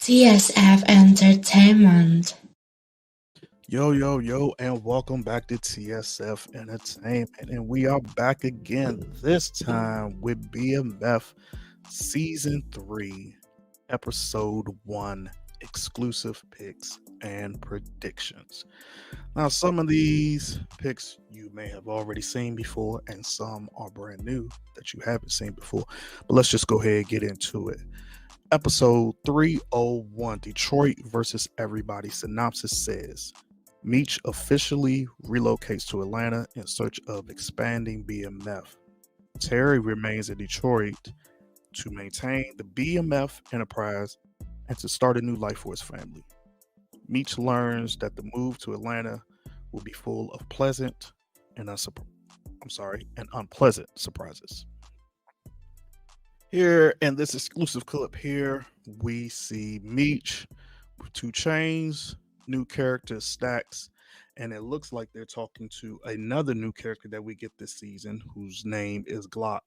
TSF Entertainment. Yo, and welcome back to TSF Entertainment. And we are back again, this time with BMF Season 3, Episode 1, exclusive picks and predictions. Now, some of these picks you may have already seen before, and some are brand new that you haven't seen before. But let's just go ahead and get into it. Episode 301, Detroit versus Everybody. Synopsis says Meech officially relocates to Atlanta in search of expanding BMF. Terry remains in Detroit to maintain the BMF enterprise and to start a new life for his family. Meech learns that the move to Atlanta will be full of pleasant and and unpleasant surprises. Here in this exclusive clip here, we see Meech with 2 Chainz, new character Stacks, and it looks like they're talking to another new character that we get this season, whose name is Glock,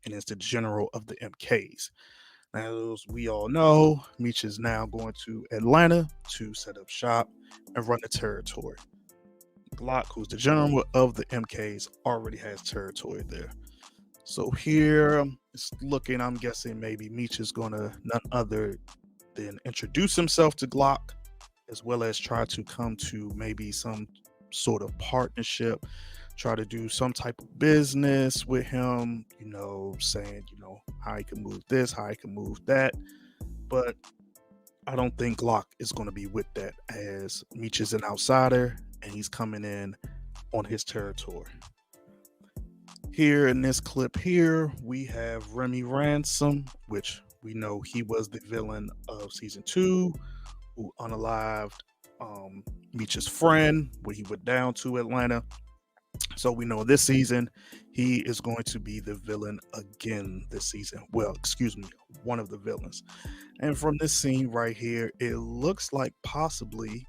and is the general of the MKs. Now, as we all know, Meech is now going to Atlanta to set up shop and run the territory. Glock, who's the general of the MKs, already has territory there. So here it's looking, I'm guessing maybe Meech is going to none other than introduce himself to Glock, as well as try to come to maybe some sort of partnership, try to do some type of business with him, saying, how he can move this, how he can move that. But I don't think Glock is going to be with that, as Meech is an outsider and he's coming in on his territory. Here in this clip here, we have Remy Ransom, which we know he was the villain of season 2, who unalived Meech's friend when he went down to Atlanta. So we know this season he is going to be the villain again this season. Well, excuse me, one of the villains. And from this scene right here, it looks like possibly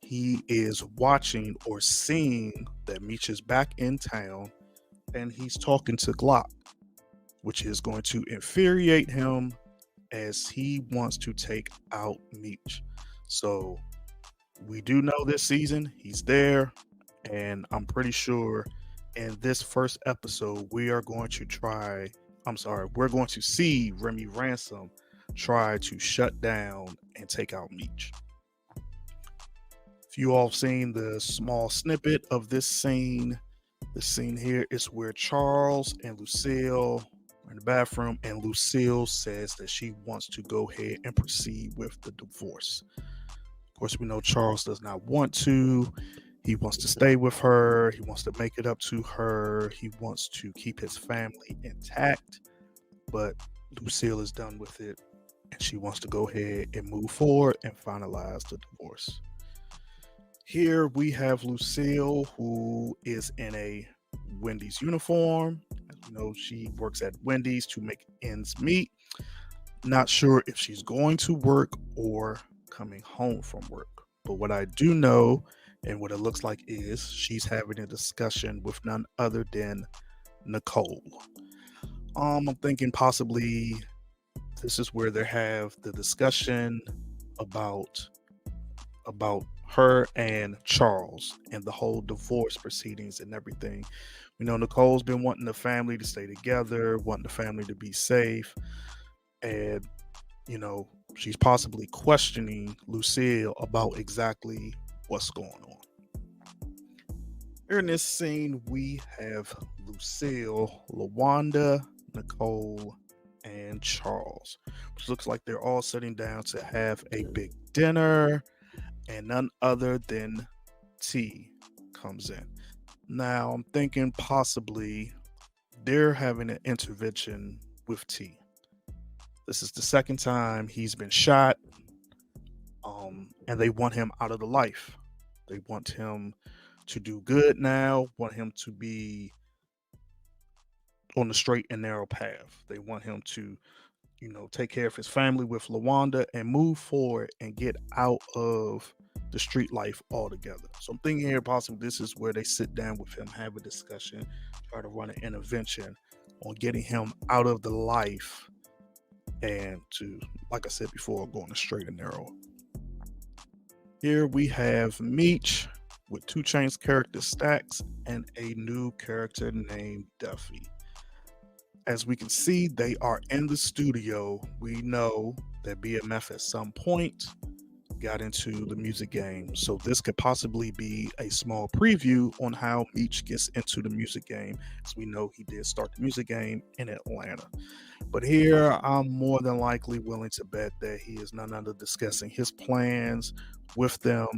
he is watching or seeing that Meech is back in town and he's talking to Glock, which is going to infuriate him as he wants to take out Meech. So we do know this season he's there, and I'm pretty sure in this first episode we're going to see Remy Ransom try to shut down and take out Meech. If you all seen the small snippet of this scene, the scene here is where Charles and Lucille are in the bathroom, and Lucille says that she wants to go ahead and proceed with the divorce. Of course, we know Charles does not want to. He wants to stay with her. He wants to make it up to her. He wants to keep his family intact. But Lucille is done with it, and she wants to go ahead and move forward and finalize the divorce. Here we have Lucille, who is in a Wendy's uniform. As we know, she works at Wendy's to make ends meet. Not sure if she's going to work or coming home from work. But what I do know, and what it looks like, is she's having a discussion with none other than Nicole. I'm thinking possibly this is where they have the discussion about her and Charles and the whole divorce proceedings and everything. We know Nicole's been wanting the family to stay together, wanting the family to be safe, and she's possibly questioning Lucille about exactly what's going on. Here in this scene, we have Lucille, LaWanda, Nicole, and Charles, which looks like they're all sitting down to have a big dinner, and none other than T comes in. Now, I'm thinking possibly they're having an intervention with T. This is the second time he's been shot, and they want him out of the life. They want him to do good now, want him to be on the straight and narrow path. They want him to, take care of his family with LaWanda and move forward and get out of the street life altogether. So I'm thinking here possibly this is where they sit down with him, have a discussion, try to run an intervention on getting him out of the life and to, like I said before, go on the straight and narrow. Here we have Meech with 2 Chainz character Stacks and a new character named Duffy. As we can see, they are in the studio. We know that BMF at some point got into the music game. So this could possibly be a small preview on how Meech gets into the music game, as we know he did start the music game in Atlanta. But here, I'm more than likely willing to bet that he is none other discussing his plans with them,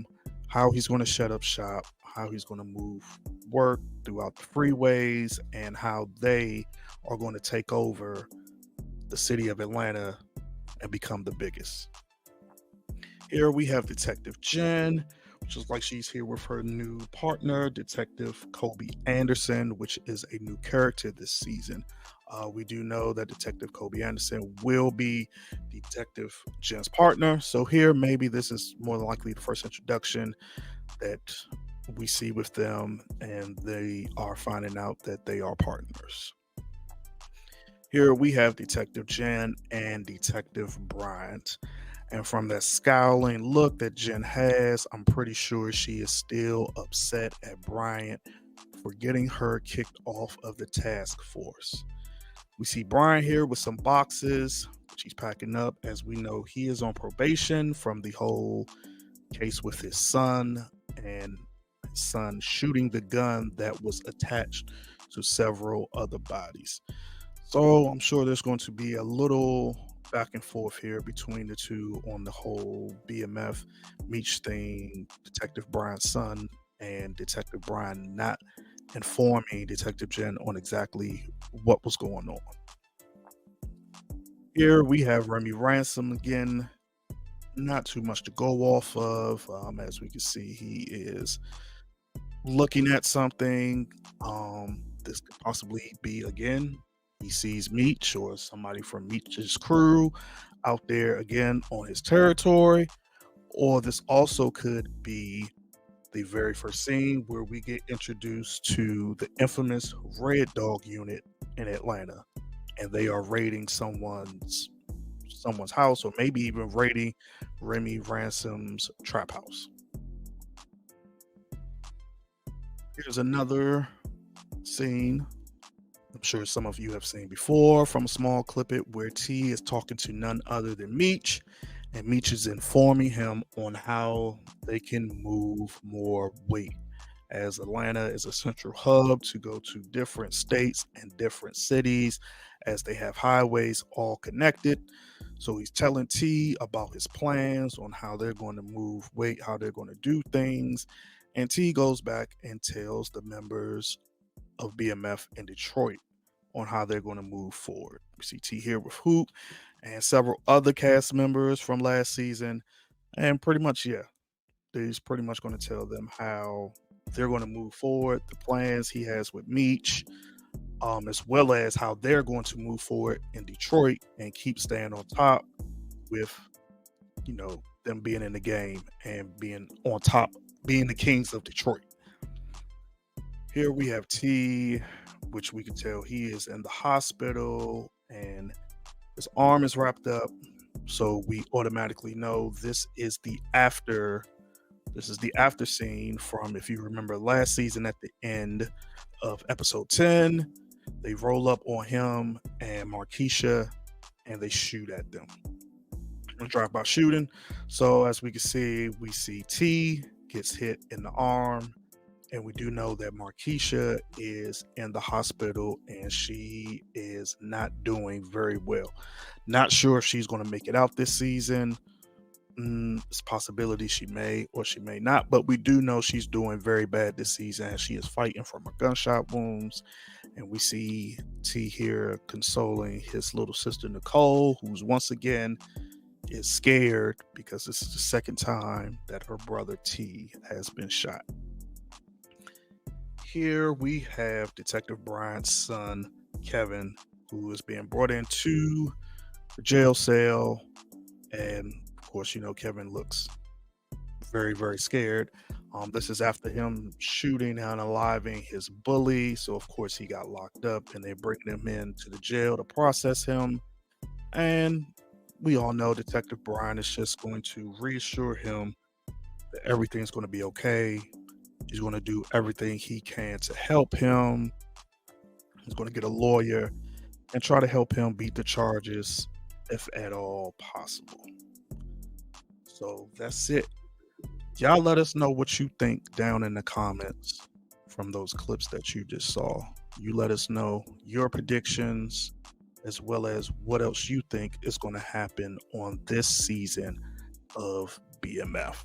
how he's going to shut up shop, how he's going to move work throughout the freeways, and how they are going to take over the city of Atlanta and become the biggest. Here we have Detective Jen, which is like she's here with her new partner, Detective Kobe Anderson, which is a new character this season. We do know that Detective Kobe Anderson will be Detective Jen's partner. So here, maybe this is more than likely the first introduction that we see with them, and they are finding out that they are partners. Here we have Detective Jen and Detective Bryant. And from that scowling look that Jen has, I'm pretty sure she is still upset at Bryant for getting her kicked off of the task force. We see Bryant here with some boxes, which he's packing up, as we know he is on probation from the whole case with his son and his son shooting the gun that was attached to several other bodies. So I'm sure there's going to be a little back and forth here between the two on the whole BMF Meech thing, Detective Brian's son, and Detective Brian not informing Detective Jen on exactly what was going on. Here we have Remy Ransom again. Not too much to go off of. As we can see, he is looking at something. This could possibly be again. He sees Meech or somebody from Meech's crew out there again on his territory, or this also could be the very first scene where we get introduced to the infamous Red Dog unit in Atlanta, and they are raiding someone's house, or maybe even raiding Remy Ransom's trap house. Here's another scene I'm sure some of you have seen before from a small clippet where T is talking to none other than Meech, and Meech is informing him on how they can move more weight, as Atlanta is a central hub to go to different states and different cities, as they have highways all connected. So he's telling T about his plans on how they're going to move weight, how they're going to do things. And T goes back and tells the members of BMF in Detroit on how they're going to move forward. We see T here with Hoop and several other cast members from last season. And pretty much, yeah, he's pretty much going to tell them how they're going to move forward, the plans he has with Meech, as well as how they're going to move forward in Detroit and keep staying on top with, them being in the game and being on top, being the kings of Detroit. Here we have T, which we can tell he is in the hospital and his arm is wrapped up. So we automatically know this is the after scene from, if you remember last season, at the end of episode 10. They roll up on him and Markeisha and they shoot at them. Drive-by shooting. So as we can see, we see T gets hit in the arm. And we do know that Markeisha is in the hospital and she is not doing very well. Not sure if she's going to make it out this season. It's a possibility she may or she may not, but we do know she's doing very bad this season and she is fighting from her gunshot wounds. And we see T here consoling his little sister Nicole, who's once again is scared because this is the second time that her brother T has been shot. Here we have Detective Bryant's son, Kevin, who is being brought into the jail cell. And of course, Kevin looks very, very scared. This is after him shooting and unaliving his bully. So, of course, he got locked up and they're bringing him into the jail to process him. And we all know Detective Bryant is just going to reassure him that everything's going to be okay. He's going to do everything he can to help him. He's going to get a lawyer and try to help him beat the charges if at all possible. So that's it. Y'all let us know what you think down in the comments from those clips that you just saw. You let us know your predictions as well as what else you think is going to happen on this season of BMF.